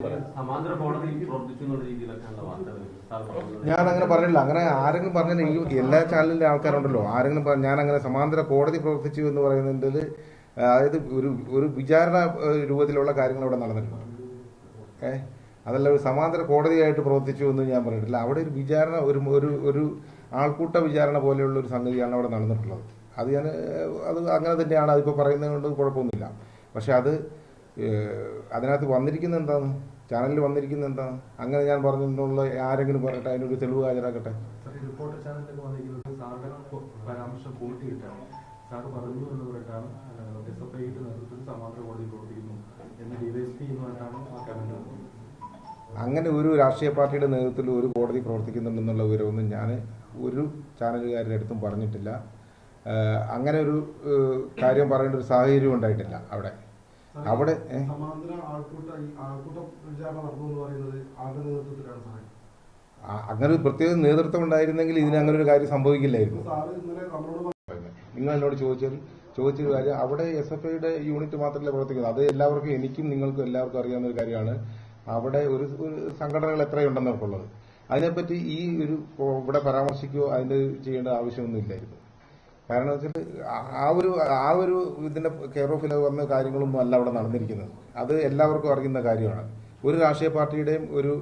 ഞാൻ അങ്ങനെ പറഞ്ഞില്ല. അങ്ങനെ ആരെങ്കിലും പറഞ്ഞാൽ ഈ എല്ലാ ചാനലിലെ ആൾക്കാരുണ്ടല്ലോ, ആരെങ്കിലും ഞാൻ അങ്ങനെ സമാന്തര കോടതി പ്രവർത്തിച്ചു എന്ന് പറയുന്നതിൽ അതായത് ഒരു വിചാരണ രൂപത്തിലുള്ള കാര്യങ്ങൾ അവിടെ നടന്നിട്ടുണ്ട്. അതല്ല ഒരു സമാന്തര കോടതിയായിട്ട് പ്രവർത്തിച്ചു എന്ന് ഞാൻ പറഞ്ഞിട്ടില്ല. അവിടെ ഒരു വിചാരണ, ഒരു ആൾക്കൂട്ട വിചാരണ പോലെയുള്ള ഒരു സംഗതിയാണ് അവിടെ നടന്നിട്ടുള്ളത്. അത് അങ്ങനെ തന്നെയാണ്. അതിപ്പോൾ പറയുന്നത് കൊണ്ട് കുഴപ്പമൊന്നുമില്ല. പക്ഷെ അതിനകത്ത് വന്നിരിക്കുന്ന എന്താണ്, ചാനലിൽ വന്നിരിക്കുന്ന എന്താണ്, അങ്ങനെ ഞാൻ പറഞ്ഞിട്ടുള്ള ആരെങ്കിലും പറയട്ടെ, അതിനൊരു തെളിവ് ഹാജരാക്കട്ടെ. അങ്ങനെ ഒരു രാഷ്ട്രീയ പാർട്ടിയുടെ നേതൃത്വത്തിൽ ഒരു കോടതി പ്രവർത്തിക്കുന്നുണ്ടെന്നുള്ള വിവരമൊന്നും ഞാൻ ഒരു ചാനലുകാരുടെ അടുത്തും പറഞ്ഞിട്ടില്ല. അങ്ങനെ ഒരു കാര്യം പറയേണ്ട ഒരു സാഹചര്യം ഉണ്ടായിട്ടില്ല. അവിടെ അങ്ങനെ ഒരു പ്രത്യേക നേതൃത്വം ഉണ്ടായിരുന്നെങ്കിൽ ഇതിന് അങ്ങനെ ഒരു കാര്യം സംഭവിക്കില്ലായിരുന്നു. നിങ്ങൾ എന്നോട് ചോദിച്ചൊരു കാര്യം, അവിടെ SFIയുടെ യൂണിറ്റ് മാത്രമല്ല പ്രവർത്തിക്കുന്നത്. അത് എല്ലാവർക്കും, എനിക്കും നിങ്ങൾക്കും എല്ലാവർക്കും അറിയാവുന്ന ഒരു കാര്യമാണ്. അവിടെ ഒരു സംഘടനകൾ എത്രയുണ്ടെന്നൊക്കെയുള്ളത്. അതിനെപ്പറ്റി ഇവിടെ പരാമർശിക്കുകയോ അതിന്റെ ചെയ്യേണ്ട ആവശ്യമൊന്നും ഇല്ലായിരുന്നു. കാരണം വെച്ചാൽ ആ ഒരു ഇതിന്റെ കെയർ ഓഫിൽ വന്ന കാര്യങ്ങളൊന്നും അല്ല അവിടെ നടന്നിരിക്കുന്നത്. അത് എല്ലാവർക്കും അറിയുന്ന കാര്യമാണ്. ഒരു രാഷ്ട്രീയ പാർട്ടിയുടെയും ഒരു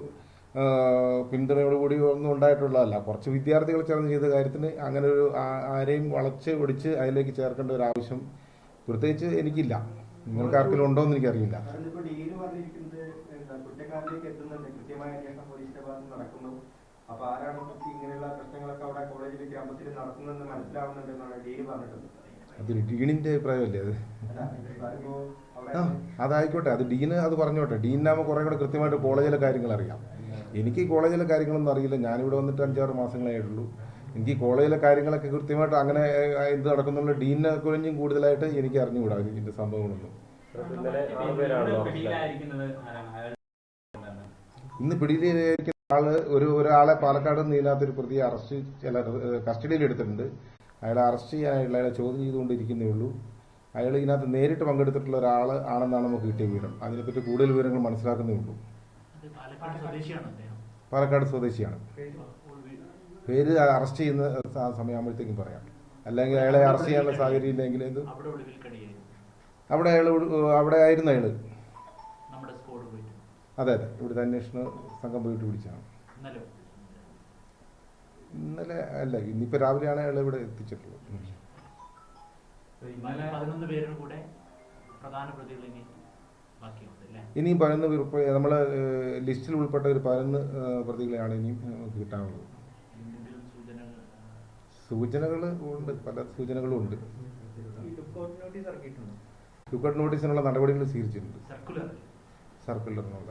പിന്തുണയോടുകൂടി ഒന്നും ഉണ്ടായിട്ടുള്ളതല്ല. കുറച്ച് വിദ്യാർത്ഥികൾ ചേർന്ന് ചെയ്ത കാര്യത്തിന് അങ്ങനെ ഒരു ആരെയും വളച്ച് ഒടിച്ച് അതിലേക്ക് ചേർക്കേണ്ട ഒരു ആവശ്യം പ്രത്യേകിച്ച് എനിക്കില്ല. നിങ്ങൾക്ക് ആർക്കെങ്കിലും ഉണ്ടോ എന്ന് എനിക്കറിയില്ല. അത് ഡീനിന്റെ അഭിപ്രായമല്ലേ അത്? അതായിക്കോട്ടെ, അത് ഡീന് അത് പറഞ്ഞോട്ടെ. ഡീനാകുമ്പോൾ കുറെ കൂടെ കൃത്യമായിട്ട് കോളേജിലെ കാര്യങ്ങൾ അറിയാം. എനിക്ക് കോളേജിലെ കാര്യങ്ങളൊന്നും അറിയില്ല. ഞാനിവിടെ വന്നിട്ട് 5-6 മാസങ്ങളേ ആയിട്ടുള്ളൂ. എനിക്ക് കോളേജിലെ കാര്യങ്ങളൊക്കെ കൃത്യമായിട്ട് അങ്ങനെ എന്ത് നടക്കുന്നുള്ള ഡീനിനെ കുറിച്ചും കൂടുതലായിട്ട് എനിക്ക് അറിഞ്ഞുകൂടാ ഇതിന്റെ സംഭവങ്ങളൊന്നും. ഇന്ന് പിടിയിലിരിക്കുന്ന ഒരാളെ പാലക്കാട് നിന്ന് ഇതിനകത്തൊരു പ്രതിയെ കസ്റ്റഡിയിൽ എടുത്തിട്ടുണ്ട്. അയാളെ അറസ്റ്റ് ചെയ്യാനായിട്ടുള്ള, അയാളെ ചോദ്യം ചെയ്തുകൊണ്ടിരിക്കുന്നേ ഉള്ളൂ. അയാൾ ഇതിനകത്ത് നേരിട്ട് പങ്കെടുത്തിട്ടുള്ള ഒരാൾ ആണെന്നാണ് നമുക്ക് കിട്ടിയ വിവരം. അതിനെപ്പറ്റി കൂടുതൽ വിവരങ്ങൾ മനസ്സിലാക്കുന്നേ ഉള്ളൂ. പാലക്കാട് സ്വദേശിയാണ്. പേര് അറസ്റ്റ് ചെയ്യുന്ന സമയമാകുമ്പോഴത്തേക്കും പറയാം. അല്ലെങ്കിൽ അയാളെ അറസ്റ്റ് ചെയ്യാനുള്ള സാഹചര്യം ഇല്ലെങ്കിൽ അവിടെ ആയിരുന്നു അയാള്. അതെ, ഇവിടുത്തെ അന്വേഷണ സംഘം പോയിട്ട് പിടിച്ചാണ്. ഇന്നലെ അല്ല, ഇന്നിപ്പോ രാവിലെയാണ് അയാൾ ഇവിടെ എത്തിച്ചിട്ടുള്ളത്. ഇനിയും 11 നമ്മളെ ലിസ്റ്റിൽ ഉൾപ്പെട്ട ഒരു 11 പ്രതികളെയാണ് ഇനിയും നമുക്ക് കിട്ടാനുള്ളത്. സൂചനകൾ ഉണ്ട്, പല സൂചനകളും ഉണ്ട്. ലുക്കൌട്ട് നോട്ടീസിനുള്ള നടപടികൾ സ്വീകരിച്ചിട്ടുണ്ട്. സർക്കുലറിനുള്ള